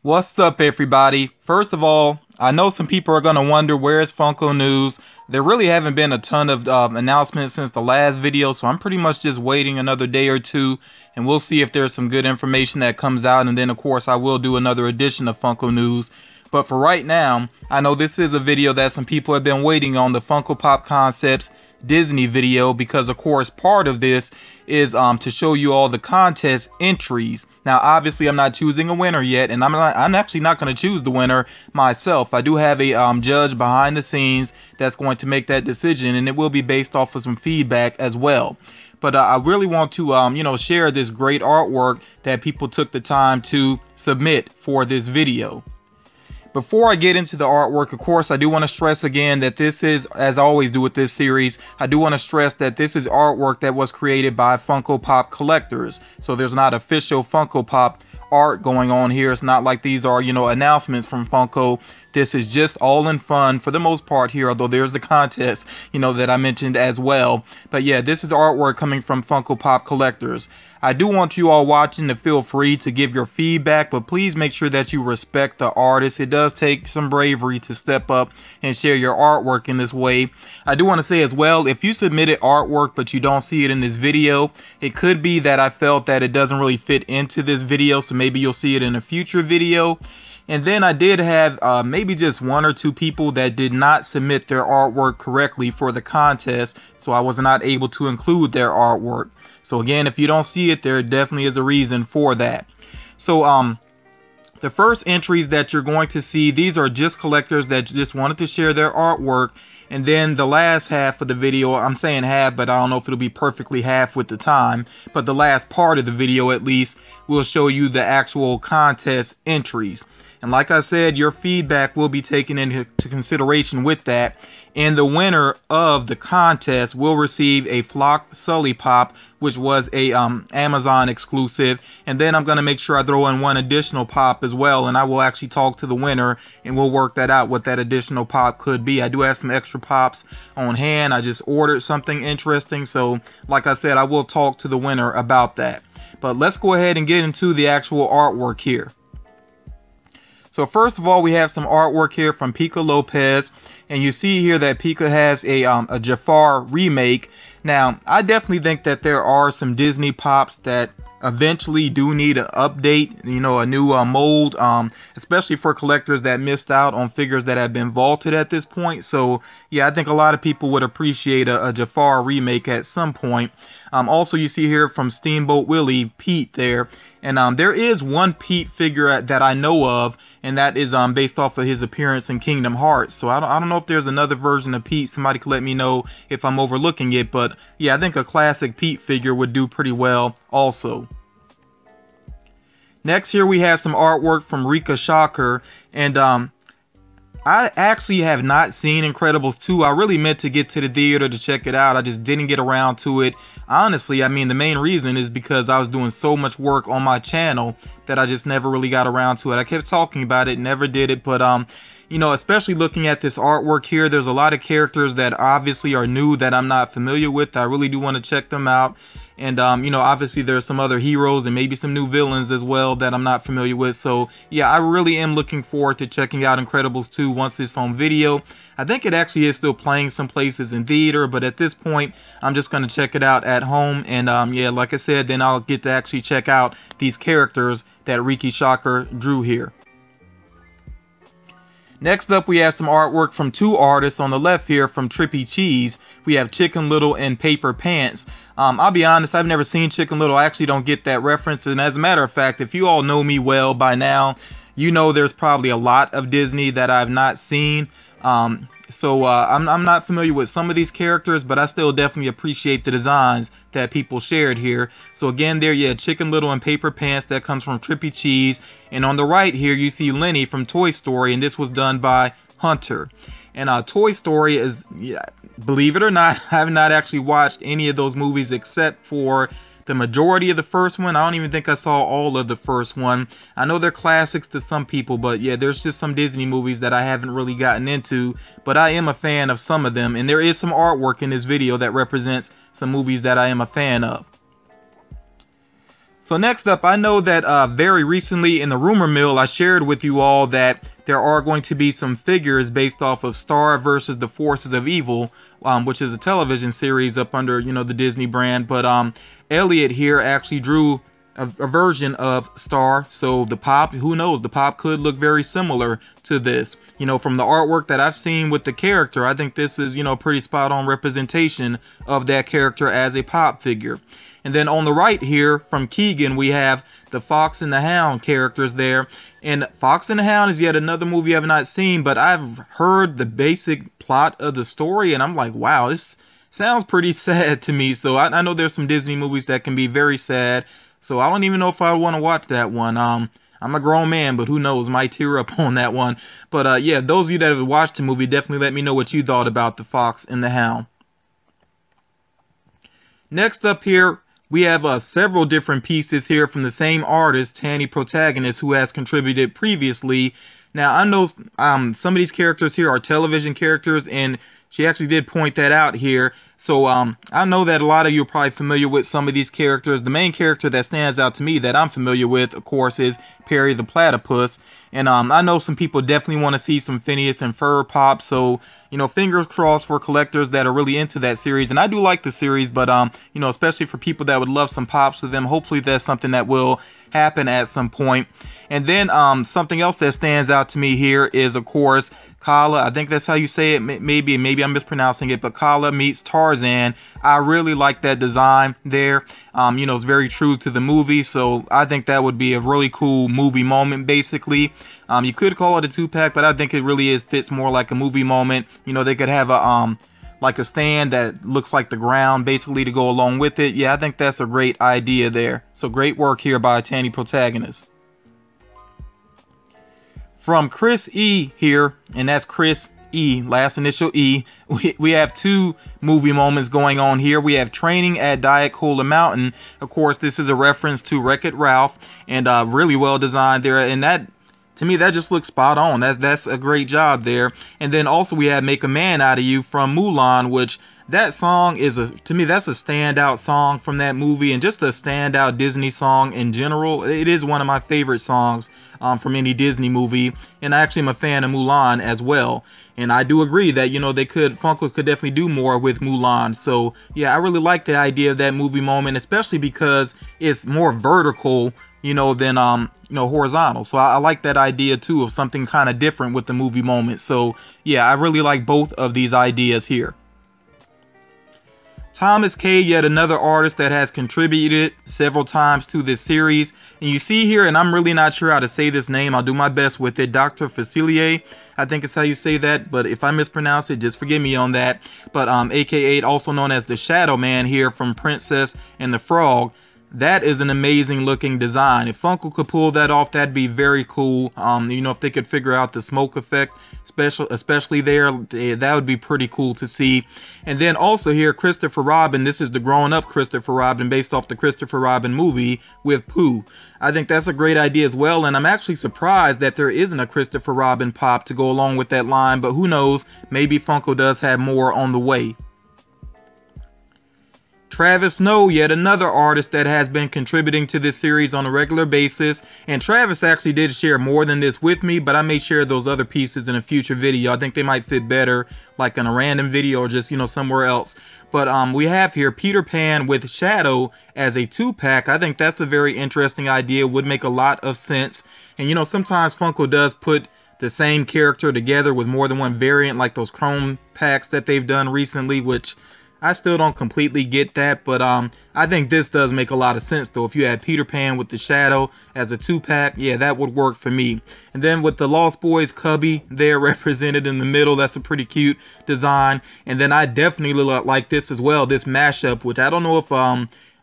What's up, everybody? First of all, I know some people are going to wonder where's Funko News. There really haven't been a ton of announcements since the last video, so I'm pretty much just waiting another day or two, and we'll see if there's some good information that comes out, and then of course I will do another edition of Funko News. But for right now, I know this is a video that some people have been waiting on, the Funko Pop Concepts Disney video, because of course part of this is to show you all the contest entries. Now obviously I'm not choosing a winner yet, and I'm actually not going to choose the winner myself. I do have a judge behind the scenes that's going to make that decision, and it will be based off of some feedback as well. But I really want to you know, share this great artwork that people took the time to submit for this video. Before I get into the artwork, of course, I do want to stress again that this is, as I always do with this series, I do want to stress that this is artwork that was created by Funko Pop collectors. So there's not official Funko Pop art going on here. It's not like these are, you know, announcements from Funko. This is just all in fun for the most part here, although there's the contest, you know, that I mentioned as well. But yeah, this is artwork coming from Funko Pop collectors. I do want you all watching to feel free to give your feedback, but please make sure that you respect the artist. It does take some bravery to step up and share your artwork in this way. I do want to say as well, if you submitted artwork but you don't see it in this video, it could be that I felt that it doesn't really fit into this video, so maybe you'll see it in a future video. And then I did have maybe just one or two people that did not submit their artwork correctly for the contest, so I was not able to include their artwork. So again, if you don't see it, there definitely is a reason for that. So the first entries that you're going to see, these are just collectors that just wanted to share their artwork. And then the last half of the video, I'm saying half, but I don't know if it'll be perfectly half with the time, but the last part of the video at least will show you the actual contest entries. And like I said, your feedback will be taken into consideration with that. And the winner of the contest will receive a Flocked Sully Pop, which was a Amazon exclusive. And then I'm going to make sure I throw in one additional pop as well. And I will actually talk to the winner and we'll work that out, what that additional pop could be. I do have some extra pops on hand. I just ordered something interesting. So like I said, I will talk to the winner about that. But let's go ahead and get into the actual artwork here. So first of all, we have some artwork here from Pika Lopez, and you see here that Pika has a Jafar remake. Now, I definitely think that there are some Disney pops that eventually do need an update, you know, a new mold, especially for collectors that missed out on figures that have been vaulted at this point. So yeah, I think a lot of people would appreciate a Jafar remake at some point. Also, you see here from Steamboat Willie, Pete there. And there is one Pete figure that I know of, and that is based off of his appearance in Kingdom Hearts. So I don't know if there's another version of Pete. Somebody could let me know if I'm overlooking it. But yeah, I think a classic Pete figure would do pretty well also. Next here we have some artwork from Rika Shocker, and I actually have not seen Incredibles 2. I really meant to get to the theater to check it out. I just didn't get around to it. Honestly, I mean, the main reason is because I was doing so much work on my channel that I just never really got around to it. I kept talking about it, never did it, but you know, especially looking at this artwork here, there's a lot of characters that obviously are new that I'm not familiar with. I really do want to check them out. And, you know, obviously there's some other heroes and maybe some new villains as well that I'm not familiar with. So, yeah, I really am looking forward to checking out Incredibles 2 once it's on video. I think it actually is still playing some places in theater, but at this point, I'm just going to check it out at home. And, yeah, like I said, then I'll get to actually check out these characters that Rika Shocker drew here. Next up, we have some artwork from two artists on the left here from Trippy Cheese. We have Chicken Little and Paper Pants. I'll be honest, I've never seen Chicken Little. I actually don't get that reference. And as a matter of fact, if you all know me well by now, you know there's probably a lot of Disney that I've not seen. So I'm not familiar with some of these characters, but I still definitely appreciate the designs that people shared here. So again, there, yeah, Chicken Little and Paper Pants, that comes from Trippy Cheese. And on the right here, you see Lenny from Toy Story, and this was done by Hunter. And Toy Story is, yeah, believe it or not, I have not actually watched any of those movies except for the majority of the first one. I don't even think I saw all of the first one. I know they're classics to some people, but yeah, there's just some Disney movies that I haven't really gotten into, but I am a fan of some of them, and there is some artwork in this video that represents some movies that I am a fan of. So next up, I know that very recently in the rumor mill, I shared with you all that there are going to be some figures based off of Star versus the Forces of Evil, which is a television series up under, you know, the Disney brand. But Elliot here actually drew a version of Star, so the pop, who knows, the pop could look very similar to this. You know, from the artwork that I've seen with the character, I think this is, you know, pretty spot on representation of that character as a pop figure. And then on the right here from Keegan, we have the Fox and the Hound characters there. And Fox and the Hound is yet another movie I've not seen, but I've heard the basic plot of the story, and I'm like, wow, this sounds pretty sad to me. So I know there's some Disney movies that can be very sad, so I don't even know if I want to watch that one. I'm a grown man, but who knows, might tear up on that one. But yeah, those of you that have watched the movie, definitely let me know what you thought about the Fox and the Hound. Next up here, we have several different pieces here from the same artist, Tanny Protagonist, who has contributed previously. Now, I know some of these characters here are television characters, and she actually did point that out here. So I know that a lot of you are probably familiar with some of these characters. The main character that stands out to me that I'm familiar with, of course, is Perry the Platypus. And I know some people definitely want to see some Phineas and Ferb pop. So, you know, fingers crossed for collectors that are really into that series. And I do like the series, but, you know, especially for people that would love some pops with them, hopefully that's something that will happen at some point. And then something else that stands out to me here is, of course, Kala. I think that's how you say it. Maybe I'm mispronouncing it, but Kala meets Tarzan. I really like that design there. You know, it's very true to the movie, so I think that would be a really cool movie moment, basically. You could call it a 2-pack, but I think it really fits more like a movie moment. You know, they could have a like a stand that looks like the ground, basically, to go along with it. Yeah, I think that's a great idea there. So great work here by Tanny Protagonist. From Chris E here, and that's Chris E, last initial E, we have two movie moments going on here. We have training at Diet Cola Mountain. Of course, this is a reference to Wreck-It Ralph, and really well designed there. And that, to me, that just looks spot on. That's a great job there. And then also we have Make a Man Out of You from Mulan, which that song is, to me, that's a standout song from that movie, and just a standout Disney song in general. It is one of my favorite songs from any Disney movie, and I actually am a fan of Mulan as well. And I do agree that, you know, Funko could definitely do more with Mulan. So yeah, I really like the idea of that movie moment, especially because it's more vertical, you know, than you know, horizontal. So I like that idea too, of something kind of different with the movie moment. So yeah, I really like both of these ideas here. Thomas K, yet another artist that has contributed several times to this series. And you see here, and I'm really not sure how to say this name, I'll do my best with it, Dr. Facilier, I think is how you say that, but if I mispronounce it, just forgive me on that. But aka also known as the Shadow Man here from Princess and the Frog. That is an amazing looking design. If Funko could pull that off, that'd be very cool. You know, if they could figure out the smoke effect, especially there, that would be pretty cool to see. And then also here, Christopher Robin. This is the grown-up Christopher Robin based off the Christopher Robin movie with Pooh. I think that's a great idea as well, and I'm actually surprised that there isn't a Christopher Robin pop to go along with that line, but who knows, maybe Funko does have more on the way. Travis Snow, yet another artist that has been contributing to this series on a regular basis. And Travis actually did share more than this with me, but I may share those other pieces in a future video. I think they might fit better like in a random video or just, you know, somewhere else. But we have here Peter Pan with Shadow as a 2-pack. I think that's a very interesting idea. Would make a lot of sense. And, you know, sometimes Funko does put the same character together with more than one variant, like those Chrome packs that they've done recently, which I still don't completely get that, but I think this does make a lot of sense though. If you had Peter Pan with the Shadow as a 2-pack, yeah, that would work for me. And then with the Lost Boys Cubby there represented in the middle, that's a pretty cute design. And then I definitely like this as well, this mashup, which I don't know if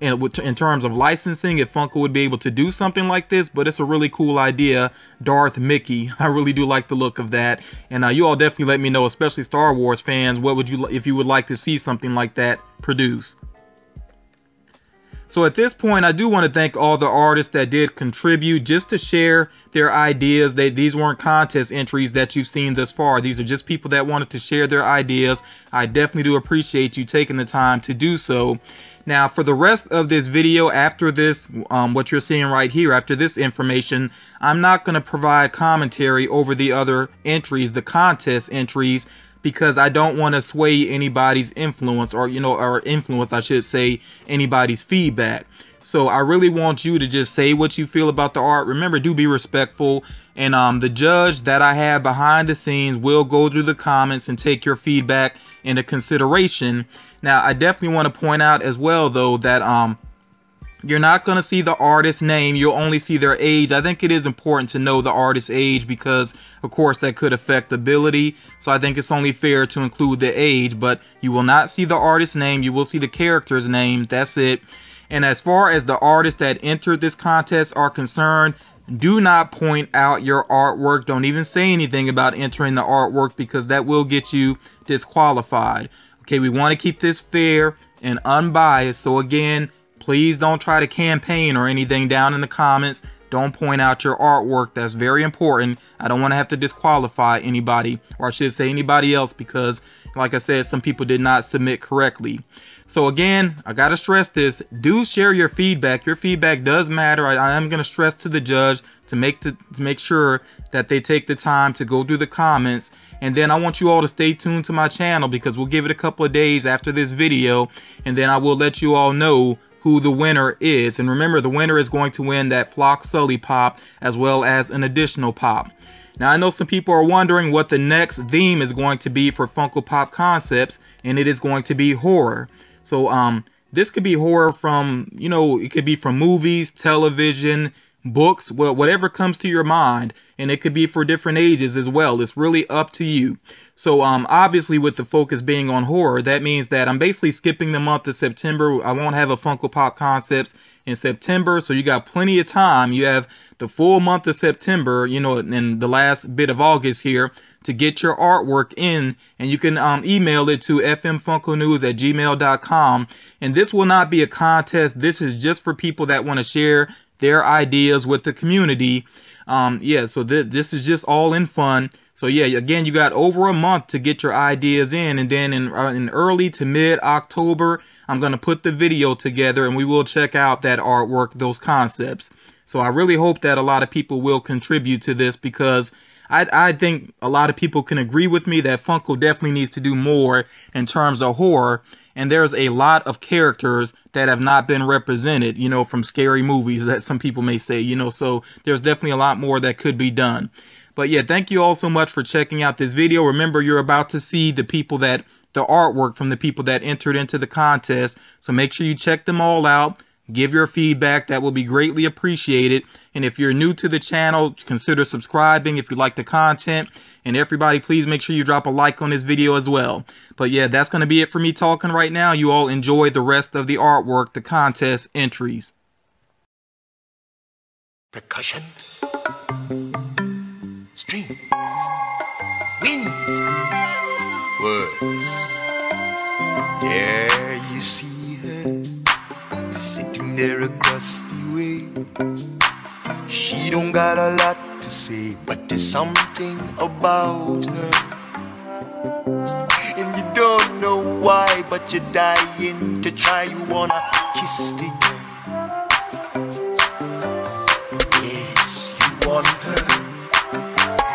in terms of licensing, if Funko would be able to do something like this, but it's a really cool idea. Darth Mickey, I really do like the look of that. And you all definitely let me know, especially Star Wars fans, what would you, if you would like to see something like that produced. So at this point, I do want to thank all the artists that did contribute just to share their ideas. These weren't contest entries that you've seen thus far. These are just people that wanted to share their ideas. I definitely do appreciate you taking the time to do so. Now, for the rest of this video, after this, what you're seeing right here, after this information, I'm not going to provide commentary over the other entries, the contest entries, because I don't want to sway anybody's influence, or influence, I should say, anybody's feedback. So I really want you to just say what you feel about the art. Remember, do be respectful. And the judge that I have behind the scenes will go through the comments and take your feedback into consideration. Now, I definitely want to point out as well, though, that you're not going to see the artist's name. You'll only see their age. I think it is important to know the artist's age because, of course, that could affect ability. So I think it's only fair to include the age, but you will not see the artist's name. You will see the character's name. That's it. And as far as the artists that entered this contest are concerned, do not point out your artwork. Don't even say anything about entering the artwork because that will get you disqualified. Okay, we want to keep this fair and unbiased. So again, please don't try to campaign or anything down in the comments. Don't point out your artwork. That's very important. I don't want to have to disqualify anybody, or I should say anybody else, because like I said, some people did not submit correctly. So again, I gotta stress this. Do share your feedback. Your feedback does matter. I am gonna stress to the judge to make sure that they take the time to go through the comments. And then I want you all to stay tuned to my channel because we'll give it a couple of days after this video, and then I will let you all know who the winner is. And remember, the winner is going to win that Flock Sully pop as well as an additional pop. Now, I know some people are wondering what the next theme is going to be for Funko Pop Concepts, and it is going to be horror. So this could be horror from, it could be from movies, television, books, well, whatever comes to your mind. And it could be for different ages as well. It's really up to you. So obviously, with the focus being on horror, that means that I'm basically skipping the month of September. I won't have a Funko Pop Concepts in September, so you got plenty of time. You have the full month of September, and the last bit of August here to get your artwork in, and you can email it to fmfunkonews@gmail.com. And this will not be a contest. This is just for people that want to share their ideas with the community. Yeah, so this is just all in fun. So yeah, again, you got over a month to get your ideas in, and then in early to mid-October, I'm going to put the video together and we will check out that artwork, those concepts. So I really hope that a lot of people will contribute to this, because I think a lot of people can agree with me that Funko definitely needs to do more in terms of horror. And there's a lot of characters that have not been represented, from scary movies, that some people may say, so there's definitely a lot more that could be done. But yeah, thank you all so much for checking out this video. Remember, you're about to see the artwork from the people that entered into the contest. So make sure you check them all out. Give your feedback. That will be greatly appreciated. And if you're new to the channel, consider subscribing if you like the content. And everybody, please make sure you drop a like on this video as well. But yeah, that's going to be it for me talking right now. You all enjoy the rest of the artwork, the contest entries. Percussion, strings, winds, words. There you see her, sitting there across the way. She don't got a lot to say, but there's something about her. And you don't know why, but you're dying to try. You wanna kiss the girl. Yes, you want her.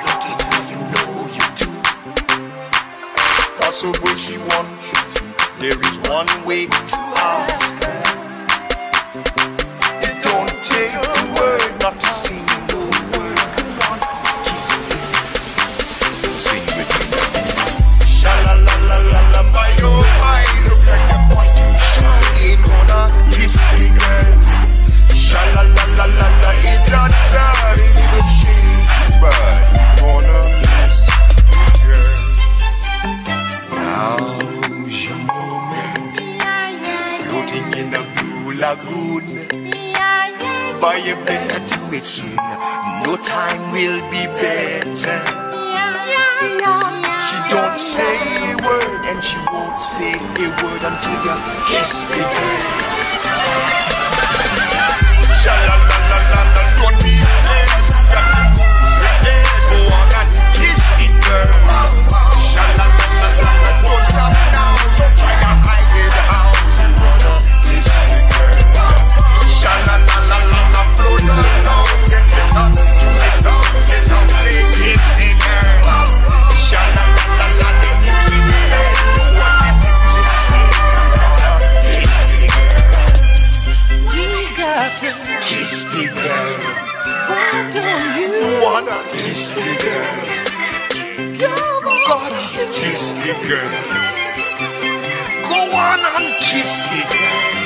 Look at her, you know you do. Possible she wants you to. There is one way to ask her. You don't take a word, not to sing no word. Come on, kiss the girl. Sing with me. Sha-la-la-la-la-la, by your mind. Look like a boy to shine. Ain't gonna kiss the girl. Sha-la-la-la-la-la, ain't that sad? Ain't little shame too bad. Gonna kiss the girl. Now's your moment. Floating in a blue lagoon. But you better do it soon. No time will be better. She don't say a word, and she won't say a word until you kiss the girl. kiss the girl? Why don't you wanna kiss the girl? You gotta kiss the girl. Go on and kiss the girl.